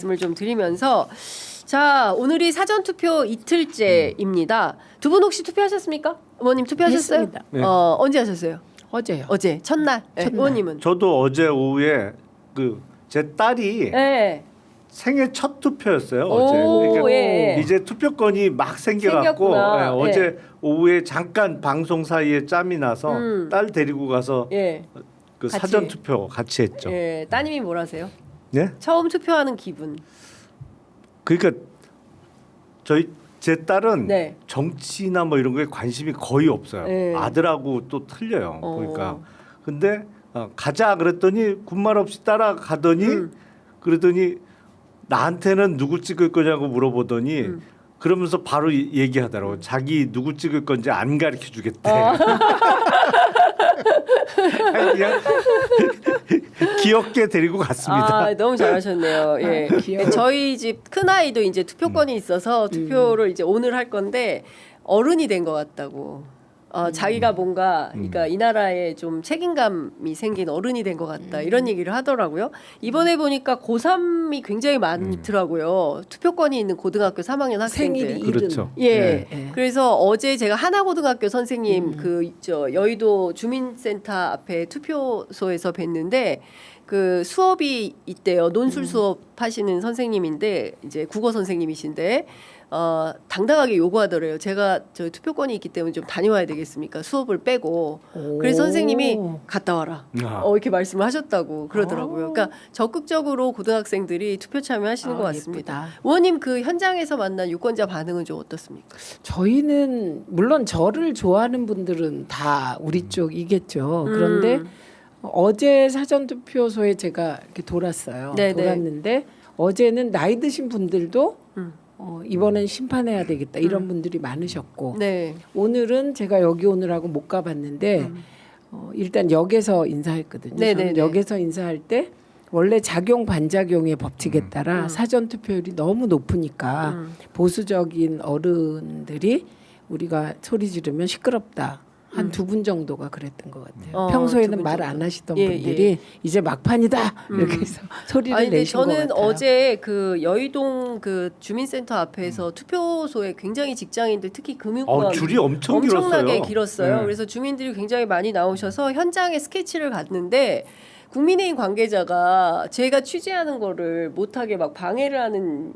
말씀을 좀 드리면서 자 오늘이 사전투표 이틀째입니다. 두 분 혹시 투표하셨습니까? 어머님 투표하셨어요? 했습니다. 네. 언제 하셨어요? 어제요. 어제 첫날. 네, 첫날. 의원님은? 저도 어제 오후에 제 딸이 네. 생애 첫 투표였어요. 오, 어제. 그러니까 예. 이제 투표권이 막 생겨갖고 생겼구나. 어제 오후에 잠깐 방송 사이에 짬이 나서 딸 데리고 가서 예. 그 같이. 사전 투표 같이 했죠. 예. 따님이 뭘 하세요? 네? 처음 투표하는 기분. 그러니까 제 딸은 네. 정치나 뭐 이런 거에 관심이 거의 없어요. 네. 아들하고 또 틀려요. 보니까. 근데 가자 그랬더니 군말 없이 따라가더니 그러더니 나한테는 누구 찍을 거냐고 물어보더니 그러면서 바로 얘기하더라고. 자기 누구 찍을 건지 안 가르쳐 주겠대. 그냥 귀엽게 데리고 갔습니다. 아, 너무 잘하셨네요. 예. 귀여워. 저희 집 큰 아이도 이제 투표권이 있어서 투표를 이제 오늘 할 건데 어른이 된 것 같다고. 자기가 뭔가 그러니까 이 나라에 좀 책임감이 생긴 어른이 된 것 같다 이런 얘기를 하더라고요. 이번에 보니까 고3이 굉장히 많더라고요. 투표권이 있는 고등학교 3학년 학생들. 생일이 그렇죠. 예. 네. 그래서 어제 제가 하나고등학교 선생님 여의도 주민센터 앞에 투표소에서 뵀는데 그 수업이 있대요. 논술 수업 하시는 선생님인데 이제 국어 선생님이신데 당당하게 요구하더래요. 제가 저 투표권이 있기 때문에 좀 다녀와야 되겠습니까? 수업을 빼고. 그래서 선생님이 갔다 와라. 이렇게 말씀을 하셨다고 그러더라고요. 그러니까 적극적으로 고등학생들이 투표 참여하시는 것 같습니다. 예쁘다. 의원님 그 현장에서 만난 유권자 반응은 좀 어떻습니까? 저희는 물론 저를 좋아하는 분들은 다 우리 쪽이겠죠. 그런데 어제 사전투표소에 제가 이렇게 돌았어요. 네네. 돌았는데 어제는 나이 드신 분들도 이번엔 심판해야 되겠다 이런 분들이 많으셨고 네. 오늘은 제가 여기 오느라고 못 가봤는데 일단 역에서 인사했거든요. 네네네. 저는 역에서 인사할 때 원래 작용 반작용의 법칙에 따라 사전 투표율이 너무 높으니까 보수적인 어른들이 우리가 소리 지르면 시끄럽다. 한 두 분 정도가 그랬던 것 같아요. 평소에는 말 안 하시던 분들이 이제 막판이다 이렇게 해서 소리를 아니, 근데 내신 것 저는 같아요. 어제 그 여의동 그 주민센터 앞에서 투표소에 굉장히 직장인들 특히 금융권 줄이 엄청 엄청나게 길었어요. 길었어요. 네. 그래서 주민들이 굉장히 많이 나오셔서 현장에 스케치를 갔는데 국민의힘 관계자가 제가 취재하는 거를 못하게 막 방해를 하는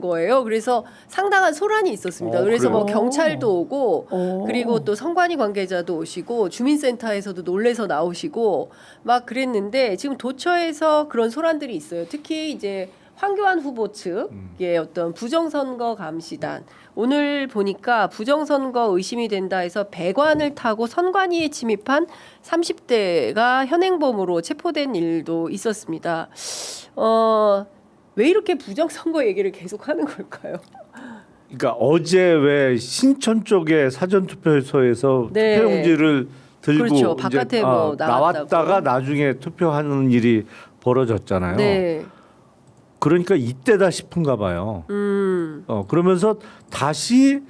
거예요. 그래서 상당한 소란이 있었습니다. 그래서 그래요? 뭐 경찰도 오고 오. 그리고 또 선관위 관계자도 오시고 주민센터에서도 놀래서 나오시고 막 그랬는데 지금 도처에서 그런 소란들이 있어요. 특히 이제 황교안 후보 측의 어떤 부정선거 감시단 오늘 보니까 부정선거 의심이 된다 해서 배관을 타고 선관위에 침입한 30대가 현행범으로 체포된 일도 있었습니다. 왜 이렇게 부정선거 얘기를 계속 하는 걸까요? 그러니까 어제 왜 신천 쪽에 사전 투표소에서 네. 투표용지를 들고 그렇죠. 바깥에 이제, 뭐 나왔다가 나중에 투표하는 일이 벌어졌잖아요. 네. 그러니까 이때다 싶은가 봐요. 그러면서 다시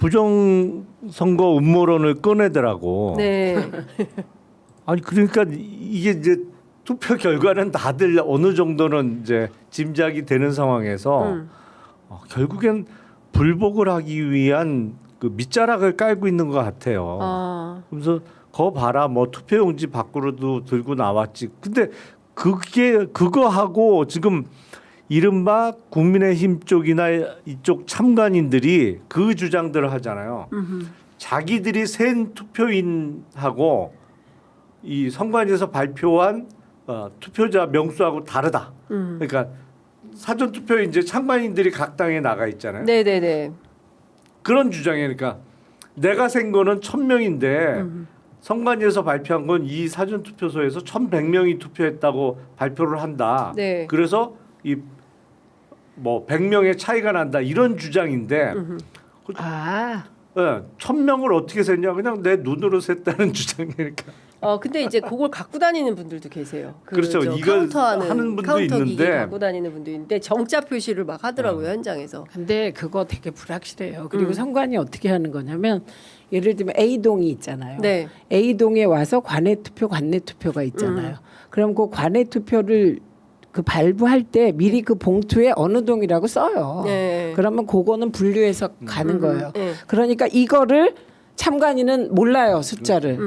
부정선거 음모론을 꺼내더라고. 네. 아니 그러니까 이게 이제 투표 결과는 다들 어느 정도는 이제 짐작이 되는 상황에서 결국엔 불복을 하기 위한 그 밑자락을 깔고 있는 것 같아요. 그래서 거 봐라 뭐 투표용지 밖으로도 들고 나왔지. 근데 그거 하고 지금 이른바 국민의힘 쪽이나 이쪽 참관인들이 그 주장들을 하잖아요. 자기들이 센 투표인하고 이 선관위에서 발표한 투표자 명수하고 다르다. 그러니까 사전 투표 이제 참관인들이 각 당에 나가 있잖아요. 네네네. 그런 주장이니까 내가 센 거는 1,000명인데 선관위에서 발표한 건 이 사전 투표소에서 1,100명이 투표했다고 발표를 한다. 네. 그래서 이 뭐 100명의 차이가 난다 이런 주장인데 아 1,000명을 어떻게 셌냐 그냥 내 눈으로 셌다는 주장이니까. 근데 이제 그걸 갖고 다니는 분들도 계세요. 그렇죠. 이걸 하는 분도 카운터기기 있는데. 갖고 다니는 분도 있는데 정자 표시를 막 하더라고요 현장에서. 근데 그거 되게 불확실해요. 그리고 선관위 어떻게 하는 거냐면 예를 들면 A동이 있잖아요. 네. A동에 와서 관내 투표가 있잖아요. 그럼 그 관내 투표를 그 발부할 때 미리 그 봉투에 어느 동이라고 써요. 네. 그러면 그거는 분류해서 가는 거예요. 네. 그러니까 이거를 참관인은 몰라요, 숫자를.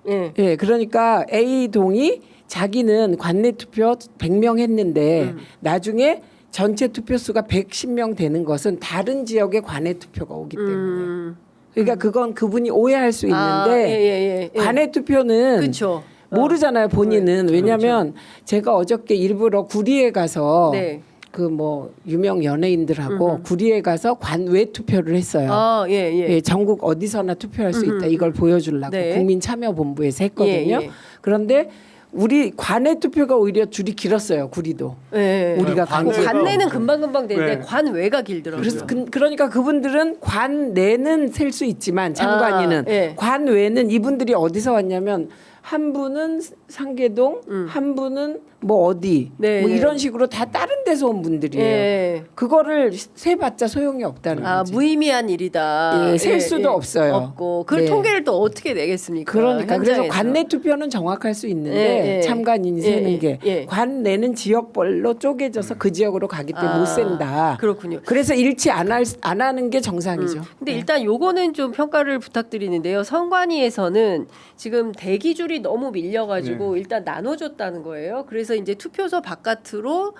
예. 예, 그러니까 A 동이 자기는 관내 투표 100명 했는데 나중에 전체 투표 수가 110명 되는 것은 다른 지역의 관내 투표가 오기 때문에. 그러니까 그건 그분이 오해할 수 있는데 관내 투표는 그렇죠. 모르잖아요, 본인은. 왜냐하면 제가 어저께 일부러 구리에 가서 네. 그 뭐 유명 연예인들하고 구리에 가서 관외 투표를 했어요. 아, 예, 예. 예, 전국 어디서나 투표할 수 있다. 이걸 보여주려고 네. 국민참여본부에서 했거든요. 예, 예. 그런데 우리 관내 투표가 오히려 줄이 길었어요. 구리도. 예. 우리가 관내가 관내는 금방금방 되는데 네. 관외가 길더라고요. 그래서 그러니까 그분들은 관내는 셀 수 있지만 참관인은 아, 예. 관외는 이분들이 어디서 왔냐면 한 분은 상계동, 한 분은 뭐 어디, 네, 뭐 네. 이런 식으로 다 다른 데서 온 분들이에요. 예. 그거를 세봤자 소용이 없다는 아, 거지. 무의미한 일이다. 예, 셀 수도 없어요. 없고 그걸 네. 통계를 또 어떻게 내겠습니까? 그러니까 그래서 현장에서. 관내 투표는 정확할 수 있는데 예, 예. 참관인이 예, 세는 예, 게 예. 관내는 지역별로 쪼개져서 그 지역으로 가기 때문에 못 센다. 그렇군요. 그래서 일치 안 하는 게 정상이죠. 근데 일단 요거는 좀 평가를 부탁드리는데요. 선관위에서는 지금 대기줄이 너무 밀려가지고 일단 나눠줬다는 거예요. 그래서 이제 투표소 바깥으로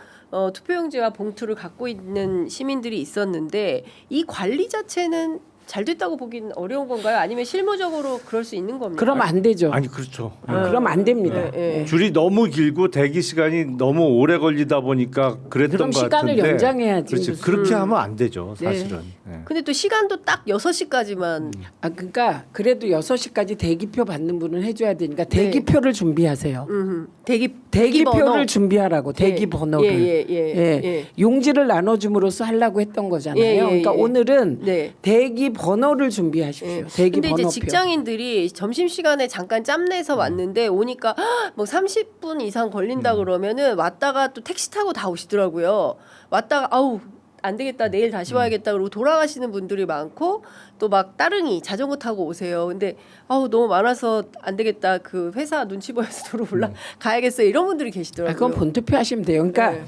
투표용지와 봉투를 갖고 있는 시민들이 있었는데 이 관리 자체는 잘 됐다고 보긴 어려운 건가요? 아니면 실무적으로 그럴 수 있는 겁니까? 그러면 안 되죠. 아니 그렇죠. 그럼 안 됩니다. 예, 예. 줄이 너무 길고 대기 시간이 너무 오래 걸리다 보니까 그랬던 그럼 것 시간을 같은데. 연장해야지. 그렇지. 무슨. 그렇게 하면 안 되죠, 사실은. 네. 근데 또 시간도 딱 6시까지만 아 그러니까 그래도 6시까지 대기표 받는 분은 해줘야 되니까 대기표를 준비하세요. 대기표를 번호. 준비하라고 대기 번호를 예. 용지를 나눠줌으로써 하려고 했던 거잖아요. 예, 예, 그러니까 예. 오늘은 네. 대기 번호를 준비하십시오. 예. 대기 근데 번호표. 이제 직장인들이 점심 시간에 잠깐 짬내서 왔는데 오니까 뭐 30분 이상 걸린다 그러면은 왔다가 또 택시 타고 다 오시더라고요. 왔다가 아우 안 되겠다 내일 다시 와야겠다 그러고 돌아가시는 분들이 많고 또 막 따릉이 자전거 타고 오세요. 근데 아우 너무 많아서 안 되겠다 그 회사 눈치 보여서 도로 가야겠어요 이런 분들이 계시더라고요. 그건 본투표 하시면 돼요. 그러니까 네.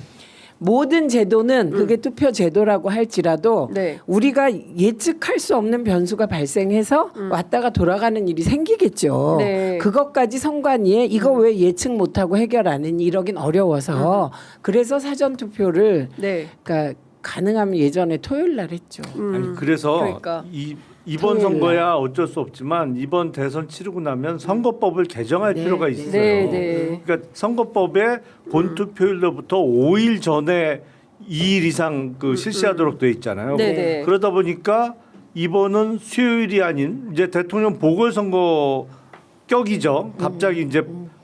모든 제도는 그게 투표 제도라고 할지라도 네. 우리가 예측할 수 없는 변수가 발생해서 왔다가 돌아가는 일이 생기겠죠. 네. 그것까지 선관위에 이거 왜 예측 못하고 해결 안 했니 이러긴 어려워서 그래서 사전 투표를 네. 그러니까 가능하면 예전에 토요일 날 했죠. 아니 그래서 그러니까. 이번 토요일 선거야 어쩔 수 없지만 이번 대선 치르고 나면 선거법을 개정할 네, 필요가 네. 있어요. 네, 네. 그러니까 선거법의 본투표일로부터 5일 전에 2일 이상 그 실시하도록 돼 있잖아요. 네, 네. 그러다 보니까 이번은 수요일이 아닌 이제 대통령 보궐선거 격이죠. 갑자기 이제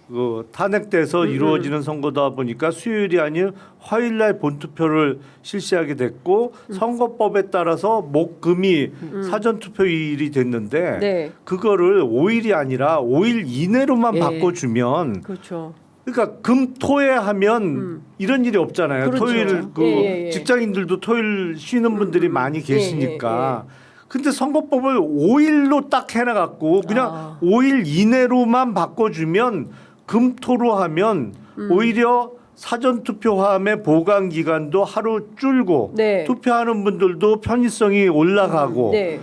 그 탄핵돼서 이루어지는 선거다 보니까 수요일이 아닌 화요일날 본투표를 실시하게 됐고 선거법에 따라서 목금이 사전투표일이 됐는데 네. 그거를 5일이 아니라 5일 이내로만 예. 바꿔주면 그렇죠. 그러니까 금토에 하면 이런 일이 없잖아요. 그렇죠. 토요일 그 예. 직장인들도 토요일 쉬는 분들이 많이 계시니까. 예. 근데 선거법을 5일로 딱 해놔갖고 그냥 아. 5일 이내로만 바꿔주면 금토로 하면 오히려 사전 투표함의 보관 기간도 하루 줄고 네. 투표하는 분들도 편의성이 올라가고 네.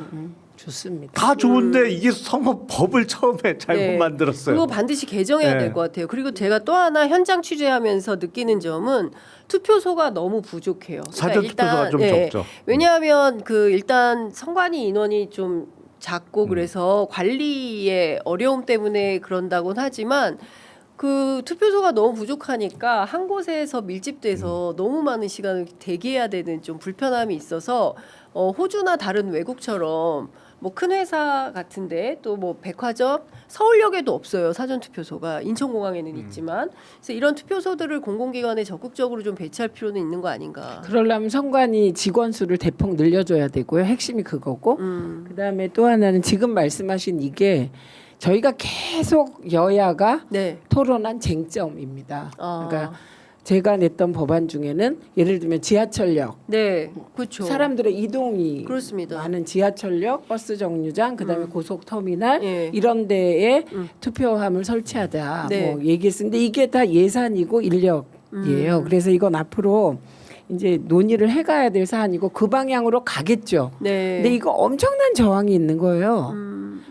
좋습니다. 다 좋은데 이게 선거법을 처음에 잘못 네. 만들었어요. 그거 반드시 개정해야 네. 될 것 같아요. 그리고 제가 또 하나 현장 취재하면서 느끼는 점은 투표소가 너무 부족해요. 사전 투표소가 좀 예, 적죠. 왜냐하면 그 일단 선관위 인원이 좀 작고 그래서 관리의 어려움 때문에 그런다고는 하지만 그 투표소가 너무 부족하니까 한 곳에서 밀집돼서 너무 많은 시간을 대기해야 되는 좀 불편함이 있어서 호주나 다른 외국처럼 뭐 큰 회사 같은데 또 뭐 백화점 서울역에도 없어요 사전 투표소가 인천공항에는 있지만 그래서 이런 투표소들을 공공기관에 적극적으로 좀 배치할 필요는 있는 거 아닌가. 그러려면 선관위 직원 수를 대폭 늘려줘야 되고요. 핵심이 그거고 그다음에 또 하나는 지금 말씀하신 이게 저희가 계속 여야가 네. 토론한 쟁점입니다. 아. 그러니까 제가 냈던 법안 중에는 예를 들면 지하철역 네, 그렇죠. 사람들의 이동이 그렇습니다. 많은 지하철역, 버스 정류장, 그다음에 고속터미널 예. 이런 데에 투표함을 설치하자 네. 뭐 얘기했는데 이게 다 예산이고 인력 사안이에요. 그래서 이건 앞으로 이제 논의를 해가야 될 사안이고 그 방향으로 가겠죠. 네. 근데 이거 엄청난 저항이 있는 거예요.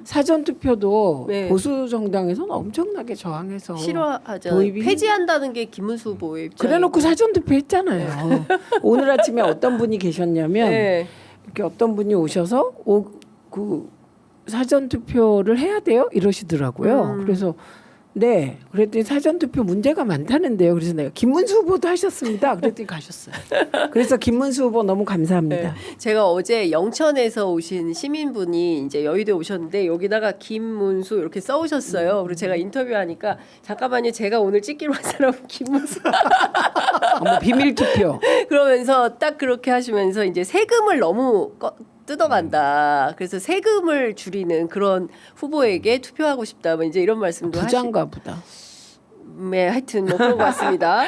사전 투표도 네. 보수 정당에서는 엄청나게 저항해서 싫어하잖아요. 도입이 폐지한다는 게 김문수 후보의 입장. 그래놓고 사전 투표 했잖아요. 오늘 아침에 어떤 분이 계셨냐면 네. 이렇게 어떤 분이 오셔서 그 사전 투표를 해야 돼요 이러시더라고요. 그래서 네, 그랬더니 사전 투표 문제가 많다는데요. 그래서 내가 김문수 후보도 하셨습니다. 그랬더니 가셨어요. 그래서 김문수 후보 너무 감사합니다. 제가 어제 영천에서 오신 시민분이 이제 여의도에 오셨는데 여기다가 김문수 이렇게 써오셨어요. 그리고 제가 인터뷰하니까 잠깐만요. 제가 오늘 찍기로 한 사람은 김문수. 어머, 비밀 투표. 그러면서 딱 그렇게 하시면서 이제 세금을 너무 뜯어간다. 그래서 세금을 줄이는 그런 후보에게 투표하고 싶다. 뭐 이제 이런 말씀도 부자인가 보다. 네, 하여튼 뭐 그런 것 같습니다.